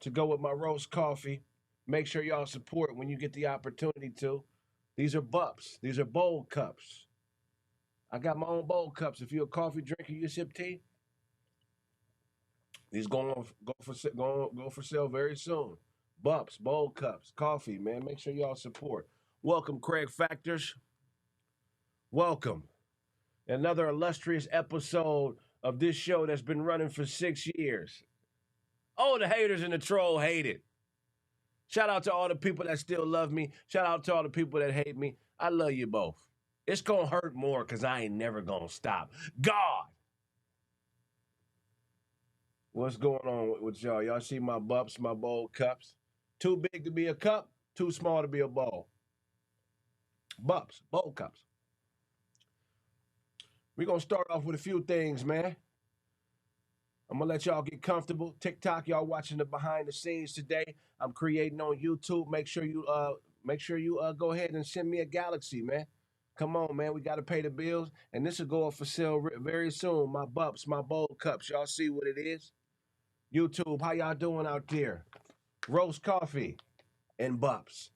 to go with my roast coffee. Make sure y'all support when you get the opportunity to. These are bups. These are bold cups. I got my own bold cups. If you're a coffee drinker, you sip tea. These go for sale very soon. Bups, bold cups, coffee, man. Make sure y'all support. Welcome, Kraig Factors. Welcome. Another illustrious episode of this show that's been running for 6 years. Oh, the haters and the troll hate it. Shout out to all the people that still love me. Shout out to all the people that hate me. I love you both. It's gonna hurt more because I ain't never gonna stop. Gawd! What's going on with y'all? Y'all see my bups, my bowl cups? Too big to be a cup, too small to be a bowl. Bups, bowl cups. We're gonna start off with a few things, man. I'm gonna let y'all get comfortable. TikTok, y'all watching the behind the scenes today. I'm creating on YouTube. Make sure you go ahead and send me a galaxy, man. Come on, man. We gotta pay the bills, and this will go up for sale very soon. My bups, my bowl cups. Y'all see what it is? YouTube, how y'all doing out there? Roast coffee and bups.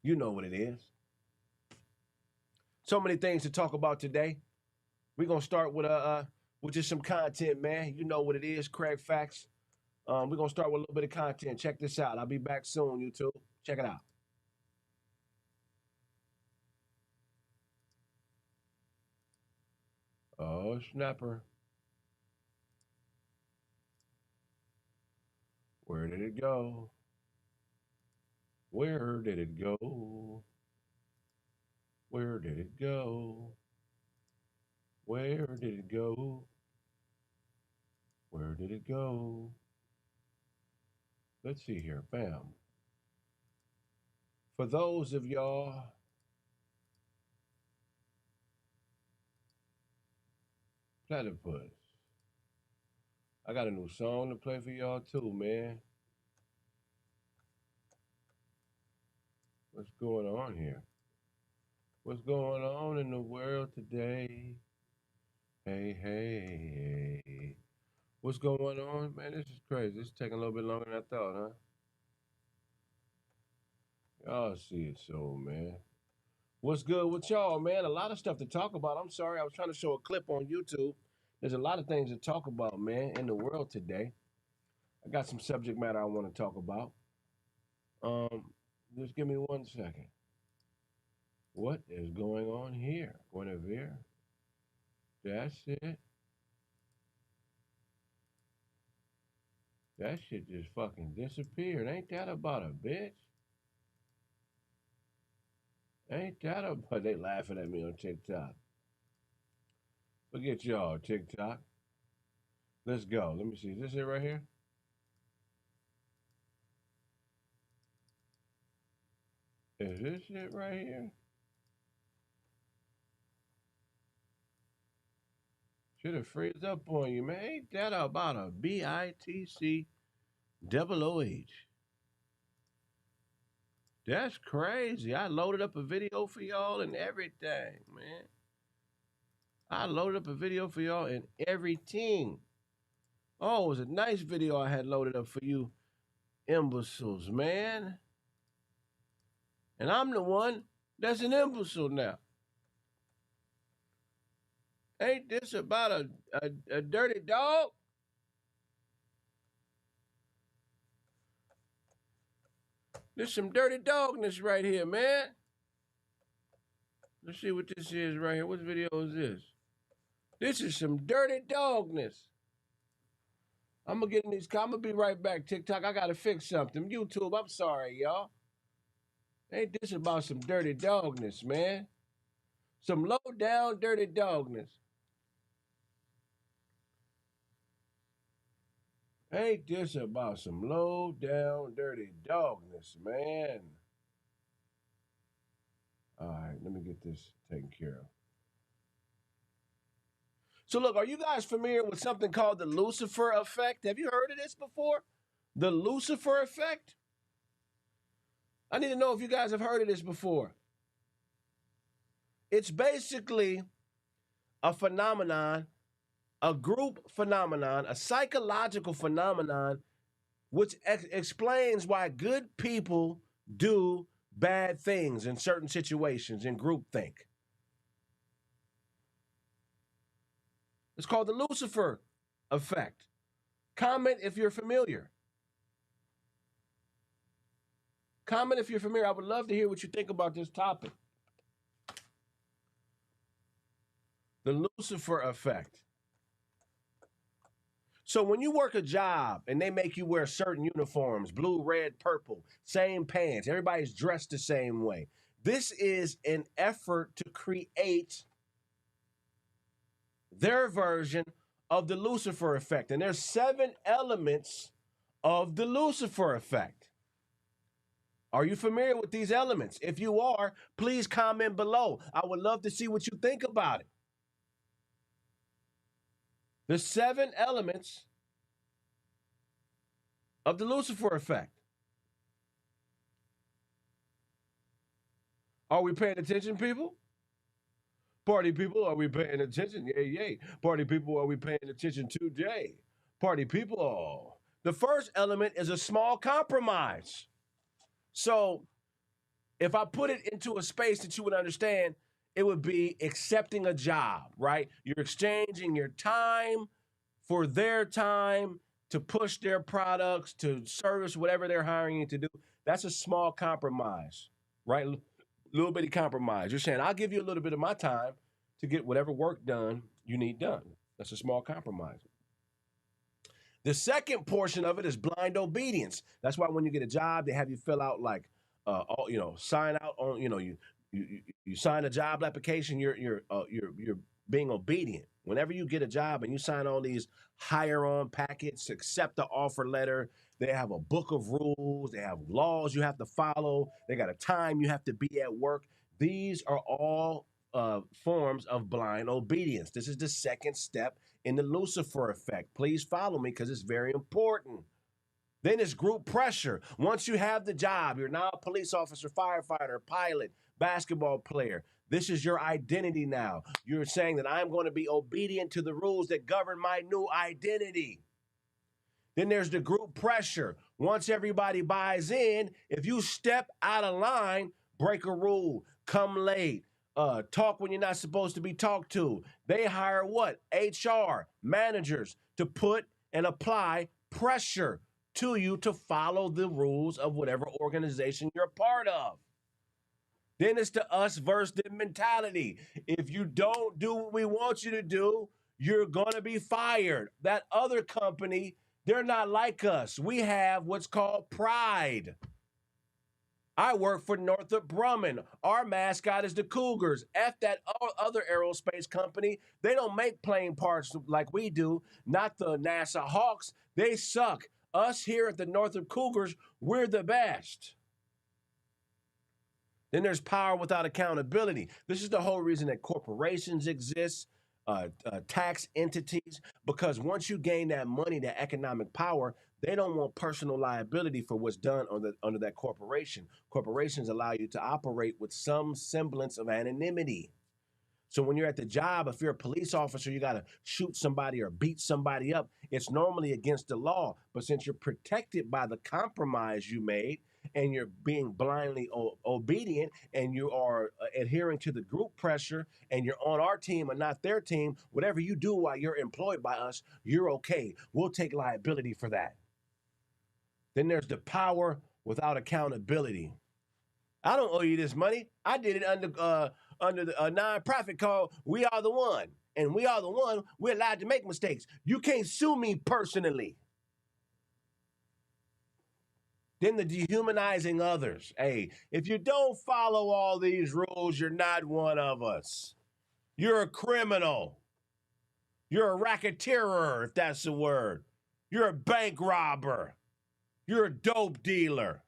You know what it is. So many things to talk about today. We're gonna start with just some content, man. You know what it is, Kraig Facts. We're gonna start with a little bit of content. Check this out. I'll be back soon, YouTube. Check it out. Oh, snapper. Where did it go? Where did it go? Where did it go? Where did it go? Where did it go? Let's see here. Bam. For those of y'all platypus, I got a new song to play for y'all too, man. What's going on here? What's going on in the world today? Hey, hey, hey. What's going on? Man, this is crazy. This is taking a little bit longer than I thought, huh? Y'all see it so, man. What's good with y'all, man? A lot of stuff to talk about. I'm sorry, I was trying to show a clip on YouTube. There's a lot of things to talk about, man, in the world today. I got some subject matter I want to talk about. Um, just give me 1 second. What is going on here, Guinevere? That's it. That shit just fucking disappeared. Ain't that about a bitch? Ain't that about... They laughing at me on TikTok. Forget y'all, TikTok. Let's go. Let me see. Is this it right here? Is this it right here? Should have freeze up on you, man. Ain't that about a BITC double OH? That's crazy. I loaded up a video for y'all and everything, man. I loaded up a video for y'all and everything. Oh, it was a nice video I had loaded up for you imbeciles, man. And I'm the one that's an imbecile now. Ain't this about a dirty dog? There's some dirty dogness right here, man. Let's see what this is right here. What video is this? This is some dirty dogness. I'm gonna get in these. I'm gonna be right back. TikTok, I gotta fix something. YouTube, I'm sorry, y'all. Ain't this about some dirty dogness, man? Some low down dirty dogness. Ain't this about some low down dirty dogness, man? All right, let me get this taken care of. So, look, are you guys familiar with something called the Lucifer effect? Have you heard of this before? The Lucifer effect? I need to know if you guys have heard of this before. It's basically a phenomenon, a group phenomenon, a psychological phenomenon which explains why good people do bad things in certain situations in groupthink. It's called the Lucifer effect. Comment if you're familiar. Comment if you're familiar. I would love to hear what you think about this topic. The Lucifer effect. So when you work a job and they make you wear certain uniforms, blue, red, purple, same pants, everybody's dressed the same way. This is an effort to create their version of the Lucifer effect. And there's 7 elements of the Lucifer effect. Are you familiar with these elements? If you are, please comment below. I would love to see what you think about it. The 7 elements of the Lucifer effect. Are we paying attention, people? Party people, are we paying attention? Yay, yay. Party people, are we paying attention today? Party people. The first element is a small compromise. So if I put it into a space that you would understand, it would be accepting a job, right? You're exchanging your time for their time to push their products, to service whatever they're hiring you to do. That's a small compromise, right? Little bitty compromise. You're saying, I'll give you a little bit of my time to get whatever work done you need done. That's a small compromise. The second portion of it is blind obedience. That's why when you get a job, they have you fill out like, sign out on, you sign a job application. You're being obedient. Whenever you get a job and you sign all these hire on packets, accept the offer letter, they have a book of rules, they have laws you have to follow, they got a time you have to be at work. These are all forms of blind obedience. This is the second step in the Lucifer effect. Please follow me because it's very important. Then it's group pressure. Once you have the job, you're now a police officer, firefighter, pilot, basketball player. This is your identity now. You're saying that I'm going to be obedient to the rules that govern my new identity. Then there's the group pressure. Once everybody buys in, if you step out of line, break a rule, come late, talk when you're not supposed to be talked to, they hire what? HR, managers to put and apply pressure to you to follow the rules of whatever organization you're a part of. Then it's the us versus them mentality. If you don't do what we want you to do, you're going to be fired. That other company, they're not like us. We have what's called pride. I work for Northrop Grumman. Our mascot is the Cougars. F that other aerospace company. They don't make plane parts like we do. Not the NASA Hawks. They suck. Us here at the Northrop Cougars, we're the best. Then there's power without accountability. This is the whole reason that corporations exist, tax entities, because once you gain that money, that economic power, they don't want personal liability for what's done under that corporation. Corporations allow you to operate with some semblance of anonymity. So when you're at the job, if you're a police officer, you got to shoot somebody or beat somebody up. It's normally against the law. But since you're protected by the compromise you made and you're being blindly obedient and you are adhering to the group pressure and you're on our team and not their team, whatever you do while you're employed by us, you're okay. We'll take liability for that. Then there's the power without accountability. I don't owe you this money. I did it under a nonprofit called We Are the One. And We Are the One, we're allowed to make mistakes. You can't sue me personally. Then the dehumanizing others. Hey, if you don't follow all these rules, you're not one of us. You're a criminal. You're a racketeer, if that's the word. You're a bank robber. You're a dope dealer.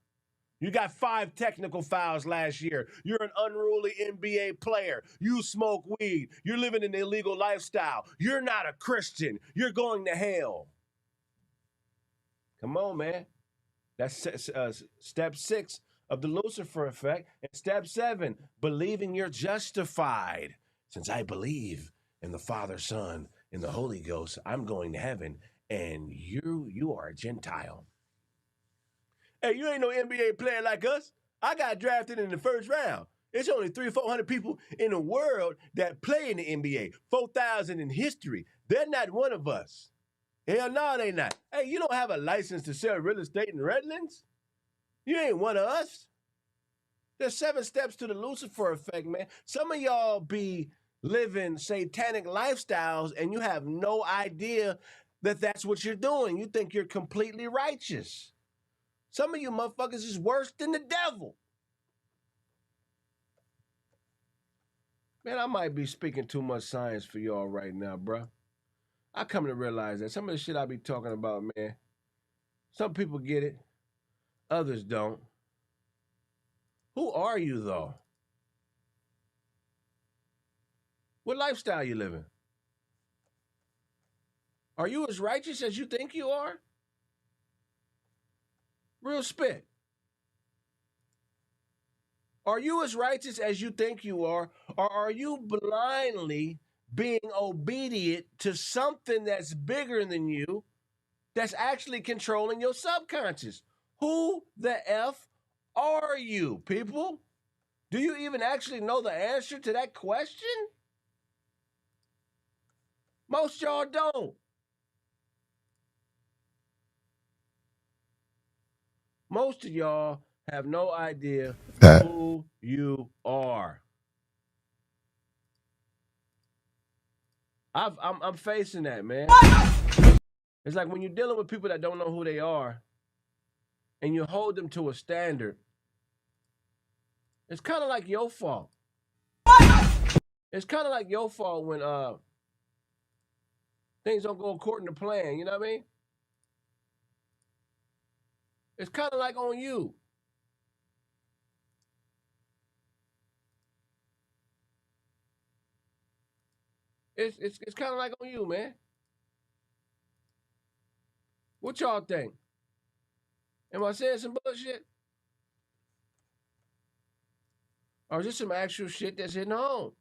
You got 5 technical fouls last year. You're an unruly NBA player. You smoke weed. You're living an illegal lifestyle. You're not a Christian. You're going to hell. Come on, man. That's step 6 of the Lucifer effect. And step 7, believing you're justified. Since I believe in the Father, Son, and the Holy Ghost, I'm going to heaven, and you are a Gentile. Hey, you ain't no NBA player like us. I got drafted in the first round. It's only 300-400 people in the world that play in the NBA. 4,000 in history. They're not one of us. Hell no, they not. Hey, you don't have a license to sell real estate in Redlands? You ain't one of us. There's 7 steps to the Lucifer effect, man. Some of y'all be living satanic lifestyles and you have no idea that that's what you're doing. You think you're completely righteous. Some of you motherfuckers is worse than the devil. Man, I might be speaking too much science for y'all right now, bruh. I come to realize that some of the shit I be talking about, man, some people get it, others don't. Who are you, though? What lifestyle you living? Are you as righteous as you think you are? Real spit. Are you as righteous as you think you are, or are you blindly being obedient to something that's bigger than you, that's actually controlling your subconscious? Who the F are you, people? Do you even actually know the answer to that question? Most y'all don't. Most of y'all have no idea who you are. I'm facing that, man. It's like when you're dealing with people that don't know who they are and you hold them to a standard, it's kind of like your fault. It's kind of like your fault when things don't go according to plan, you know what I mean? It's kind of like on you. It's kind of like on you, man. What y'all think? Am I saying some bullshit? Or is this some actual shit that's hitting home?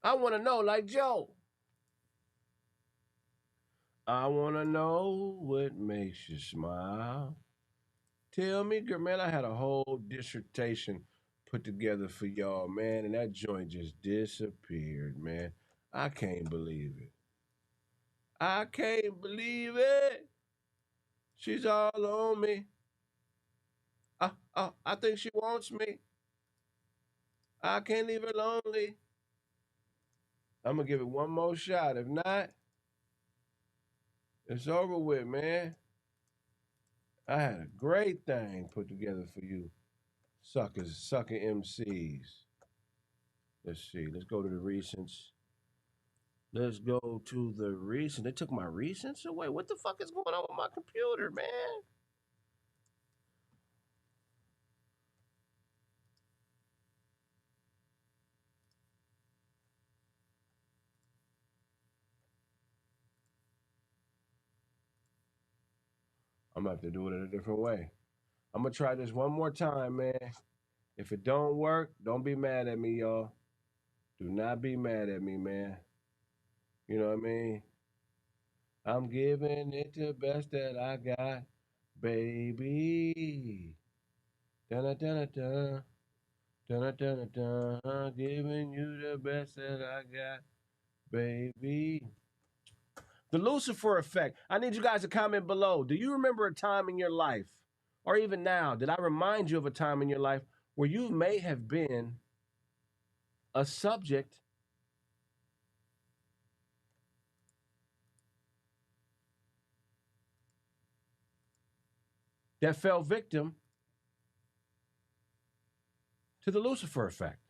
I want to know, like Joe. I want to know what makes you smile. Tell me, girl, man, I had a whole dissertation put together for y'all, man, and that joint just disappeared, man. I can't believe it. I can't believe it. She's all on me. I think she wants me. I can't leave her lonely. I'm going to give it one more shot. If not, it's over with, man. I had a great thing put together for you suckers, sucker MCs. Let's see. Let's go to the recents. Let's go to the recent. They took my recents away. What the fuck is going on with my computer, man? I'm gonna have to do it in a different way. I'm gonna try this one more time, man. If it don't work, don't be mad at me, y'all. Do not be mad at me, man. You know what I mean? I'm giving it the best that I got, baby. Dun dun dun dun dun dun. Giving you the best that I got, baby. The Lucifer effect. I need you guys to comment below. Do you remember a time in your life, or even now, did I remind you of a time in your life where you may have been a subject that fell victim to the Lucifer effect?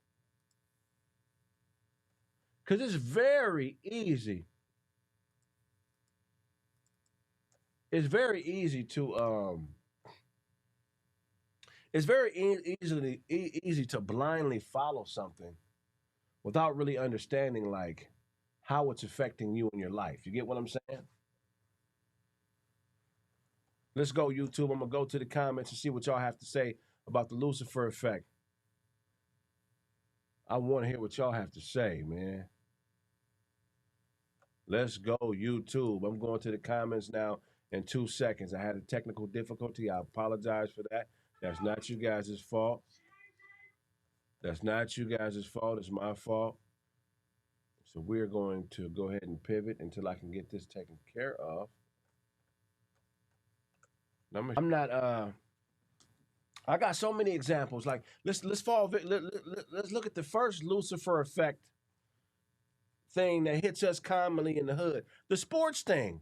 Because it's very easy. It's very easy to it's very easy to blindly follow something without really understanding like how it's affecting you in your life. You get what I'm saying? Let's go, YouTube. I'm gonna go to the comments and see what y'all have to say about the Lucifer effect. I want to hear what y'all have to say, man. Let's go, YouTube. I'm going to the comments now in 2 seconds. I had a technical difficulty. I apologize for that. That's not you guys' fault. That's not you guys' fault. It's my fault. So we're going to go ahead and pivot until I can get this taken care of. I'm not. I got so many examples. Like let's fall. Let's look at the first Lucifer effect thing that hits us commonly in the hood. The sports thing.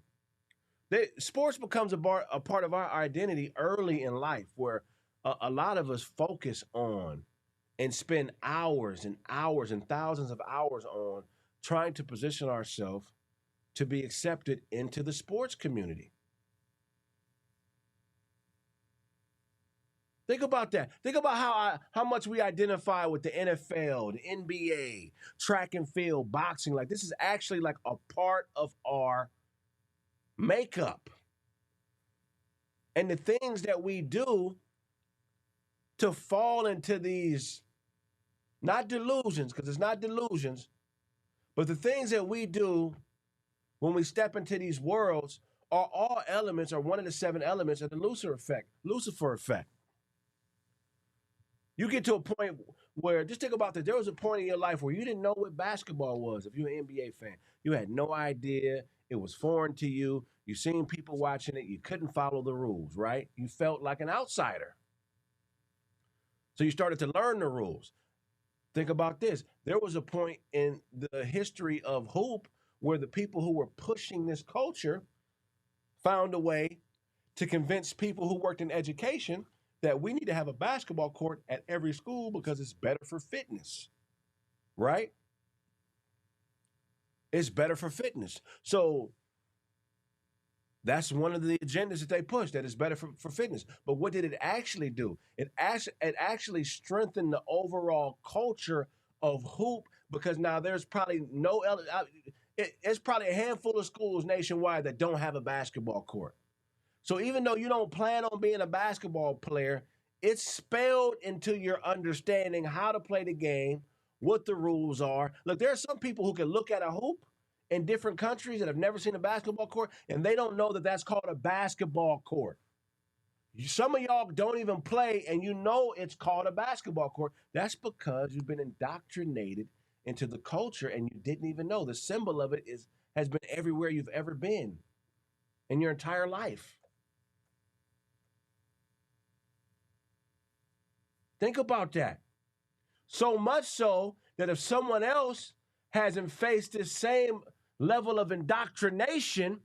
Sports becomes a part of our identity early in life, where a lot of us focus on and spend hours and hours and thousands of hours on trying to position ourselves to be accepted into the sports community. Think about that. Think about how much we identify with the NFL, the NBA, track and field, boxing. Like this is actually like a part of our makeup. And the things that we do to fall into these, not delusions, because it's not delusions, but the things that we do when we step into these worlds are all elements, or one of the 7 elements of the Lucifer effect. You get to a point where, just think about this, there was a point in your life where you didn't know what basketball was. If you're an NBA fan, you had no idea. It was foreign to you. You seen people watching it. You couldn't follow the rules, right? You felt like an outsider. So you started to learn the rules. Think about this. There was a point in the history of hoop where the people who were pushing this culture found a way to convince people who worked in education that we need to have a basketball court at every school because it's better for fitness, right? It's better for fitness. So that's one of the agendas that they push, that it's better for fitness. But what did it actually do? It actually strengthened the overall culture of hoop, because now there's probably it's probably a handful of schools nationwide that don't have a basketball court. So even though you don't plan on being a basketball player, it's spelled into your understanding how to play the game, what the rules are. Look, there are some people who can look at a hoop in different countries that have never seen a basketball court, and they don't know that that's called a basketball court. Some of y'all don't even play, and you know it's called a basketball court. That's because you've been indoctrinated into the culture, and you didn't even know. The symbol of it has been everywhere you've ever been in your entire life. Think about that. So much so that if someone else hasn't faced this same level of indoctrination,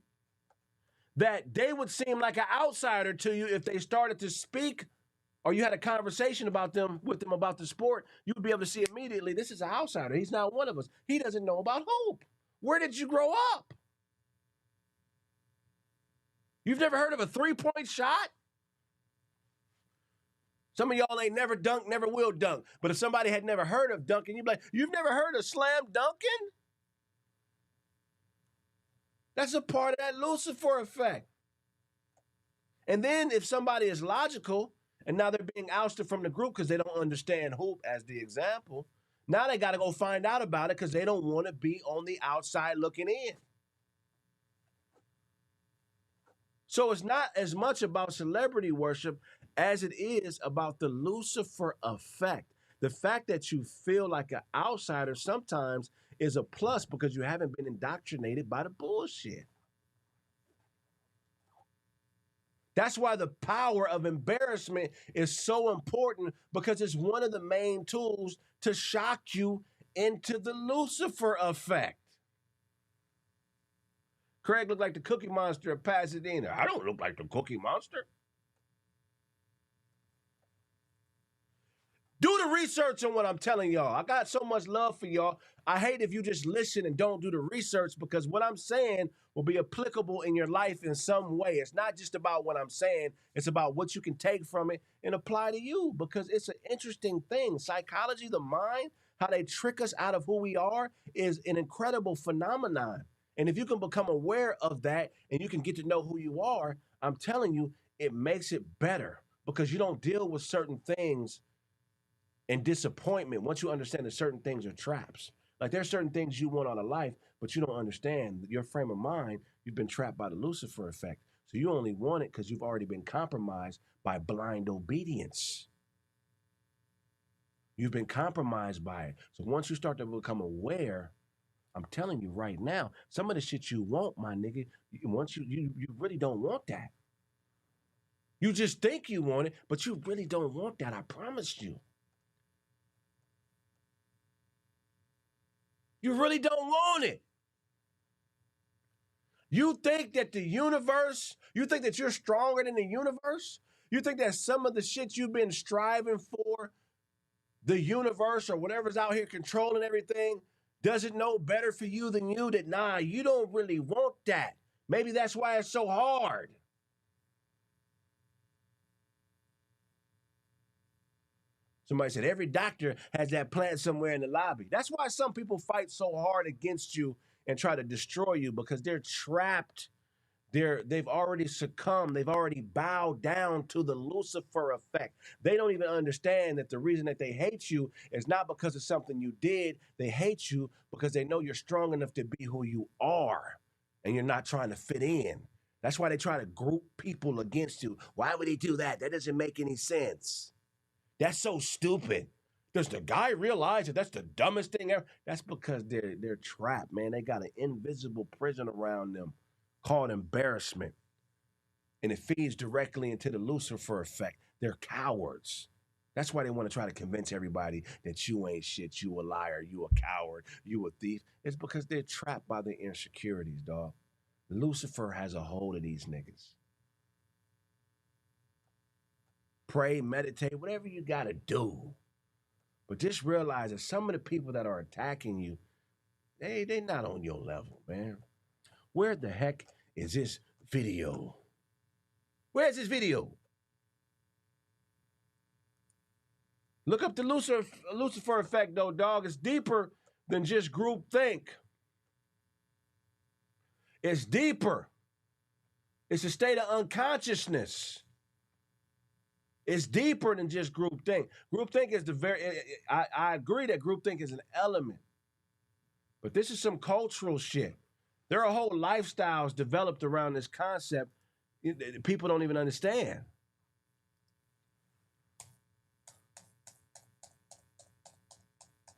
that they would seem like an outsider to you if they started to speak, or you had a conversation with them about the sport, you would be able to see immediately, this is an outsider. He's not one of us. He doesn't know about hoop. Where did you grow up? You've never heard of a 3-point shot? Some of y'all ain't never dunked, never will dunk. But if somebody had never heard of dunking, you'd be like, you've never heard of slam dunking? That's a part of that Lucifer effect. And then if somebody is logical, and now they're being ousted from the group because they don't understand hoop as the example, now they got to go find out about it because they don't want to be on the outside looking in. So it's not as much about celebrity worship as it is about the Lucifer effect. The fact that you feel like an outsider sometimes is a plus because you haven't been indoctrinated by the bullshit. That's why the power of embarrassment is so important, because it's one of the main tools to shock you into the Lucifer effect. Kraig looked like the Cookie Monster of Pasadena. I don't look like the Cookie Monster. Do the research on what I'm telling y'all. I got so much love for y'all. I hate if you just listen and don't do the research, because what I'm saying will be applicable in your life in some way. It's not just about what I'm saying. It's about what you can take from it and apply to you, because it's an interesting thing. Psychology, the mind, how they trick us out of who we are is an incredible phenomenon. And if you can become aware of that and you can get to know who you are, I'm telling you, it makes it better, because you don't deal with certain things and disappointment once you understand that certain things are traps. Like there's certain things you want out of life, but you don't understand your frame of mind. You've been trapped by the Lucifer effect. So you only want it because you've already been compromised by blind obedience. You've been compromised by it. So once you start to become aware, I'm telling you right now, some of the shit you want, my nigga, once you really don't want that. You just think you want it, but you really don't want that. I promise you. You really don't want it. You think that the universe, you think that you're stronger than the universe? You think that some of the shit you've been striving for, the universe or whatever's out here controlling everything, doesn't know better for you than you? That nah, you don't really want that. Maybe that's why it's so hard. Somebody said every doctor has that plant somewhere in the lobby. That's why some people fight so hard against you and try to destroy you, because they're trapped. They've already succumbed. They've already bowed down to the Lucifer effect. They don't even understand that the reason that they hate you is not because of something you did. They hate you because they know you're strong enough to be who you are, and you're not trying to fit in. That's why they try to group people against you. Why would they do that? That doesn't make any sense. That's so stupid. Does the guy realize that that's the dumbest thing ever? That's because they're trapped, man. They got an invisible prison around them called embarrassment. And it feeds directly into the Lucifer effect. They're cowards. That's why they want to try to convince everybody that you ain't shit, you a liar, you a coward, you a thief. It's because they're trapped by their insecurities, dog. Lucifer has a hold of these niggas. Pray, meditate, whatever you got to do. But just realize that some of the people that are attacking you, they not on your level, man. Where the heck is this video? Where's this video? Look up the Lucifer effect, though, dog. It's deeper than just groupthink. It's deeper. It's a state of unconsciousness. It's deeper than just groupthink. Groupthink is I agree that groupthink is an element. But this is some cultural shit. There are whole lifestyles developed around this concept people don't even understand.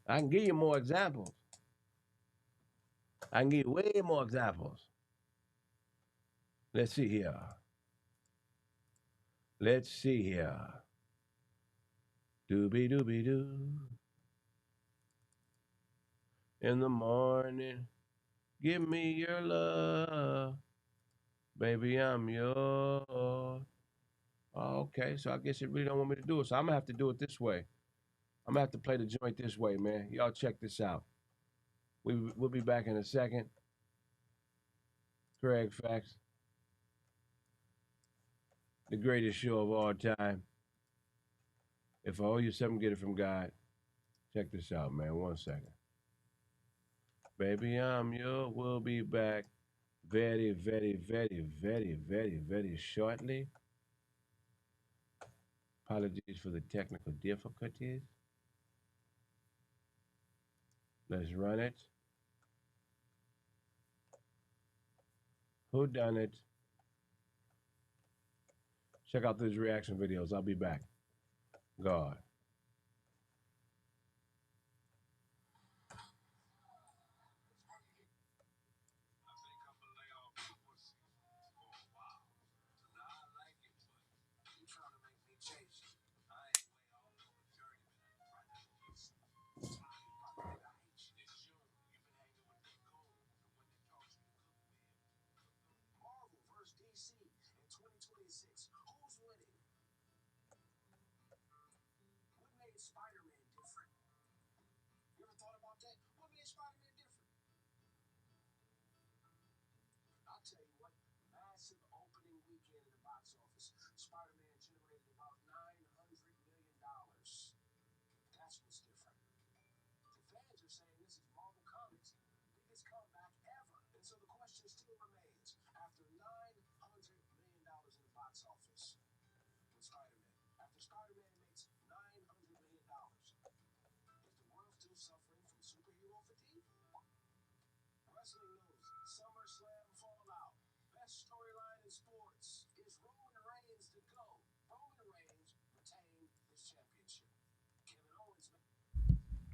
I can give you more examples. I can give you way more examples. Let's see here. Let's see here. Doobie doobie doo. In the morning, give me your love. Baby, I'm yours. Oh, okay, so I guess it really don't want me to do it. So I'm gonna have to do it this way. I'm gonna have to play the joint this way, man. Y'all check this out. We'll be back in a second. Kraig Facts, the greatest show of all time. If I owe you something, get it from God. Check this out, man. 1 second. Baby, I'm yours. We'll be back very, very, very, very, very, very shortly. Apologies for the technical difficulties. Let's run it. Who done it? Check out these reaction videos. I'll be back. Gawd.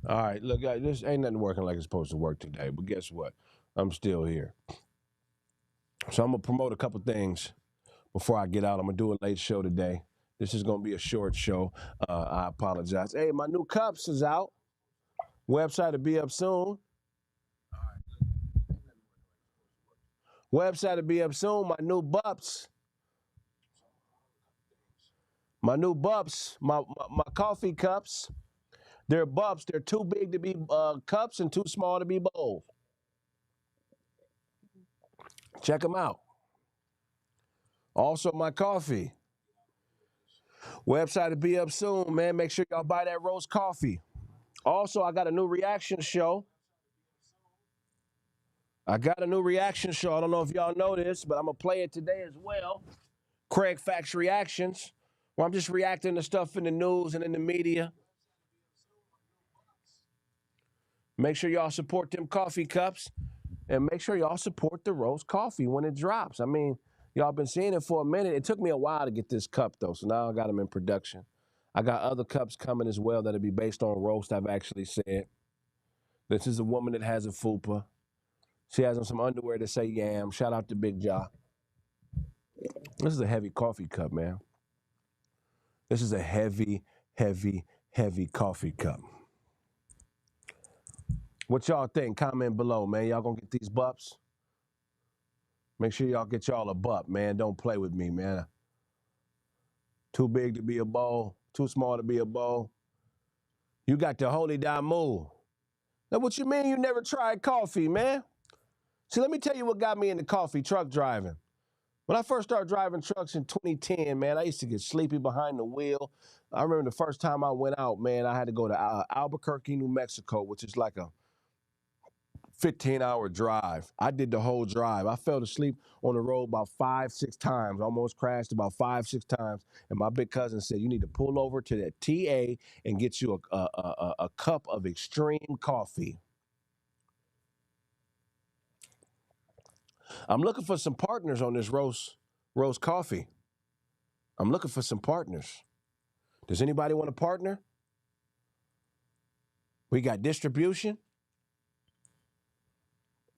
All right, look, guys, this ain't nothing working like it's supposed to work today, but guess what? I'm still here. So I'm going to promote a couple things before I get out. I'm going to do a late show today. This is going to be a short show. I apologize. Hey, my new cups is out. Website will be up soon. Website will be up soon. My new bups. My coffee cups. They're bups. They're too big to be cups and too small to be bowls. Check them out. Also, my coffee. Website will be up soon, man. Make sure y'all buy that roast coffee. Also, I got a new reaction show. I don't know if y'all know this, but I'm going to play it today as well. Kraig Facts Reactions, where I'm just reacting to stuff in the news and in the media. Make sure y'all support them coffee cups, and make sure y'all support the roast coffee when it drops. I mean, y'all been seeing it for a minute. It took me a while to get this cup, though, so now I got them in production. I got other cups coming as well that'll be based on roast, I've actually said. This is a woman that has a fupa. She has on some underwear that say yam. Shout out to Big Jaw. This is a heavy coffee cup, man. This is a heavy, heavy, heavy coffee cup. What y'all think? Comment below, man. Y'all gonna get these bups? Make sure y'all get y'all a bup, man. Don't play with me, man. Too big to be a bowl. Too small to be a bowl. You got the holy damu. Now, what you mean you never tried coffee, man? See, let me tell you what got me into coffee, truck driving. When I first started driving trucks in 2010, man, I used to get sleepy behind the wheel. I remember the first time I went out, man, I had to go to Albuquerque, New Mexico, which is like a 15-hour drive. I did the whole drive. I fell asleep on the road about 5-6 times, almost crashed about 5-6 times. And my big cousin said, you need to pull over to that TA and get you a cup of extreme coffee. I'm looking for some partners on this roast coffee. I'm looking for some partners. Does anybody want to partner? We got distribution.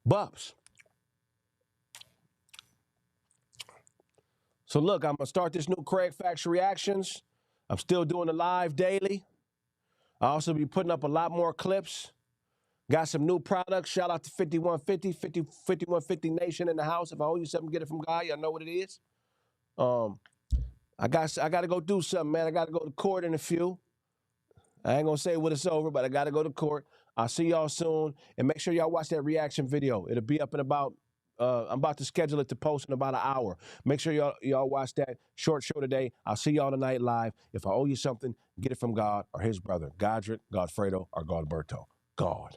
Bups. So look, I'm going to start this new Kraig Facts Reactions. I'm still doing the live daily. I'll also be putting up a lot more clips. Got some new products. Shout out to 5150 Nation in the house. If I owe you something, get it from Gawd. Y'all know what it is. I got to go do something, man. I got to go to court in a few. I ain't going to say when it's over, but I got to go to court. I'll see y'all soon. And make sure y'all watch that reaction video. It'll be up in about, I'm about to schedule it to post in about an hour. Make sure y'all watch that short show today. I'll see y'all tonight live. If I owe you something, get it from Gawd or his brother, Godric, Godfredo, or Godberto. Gawd.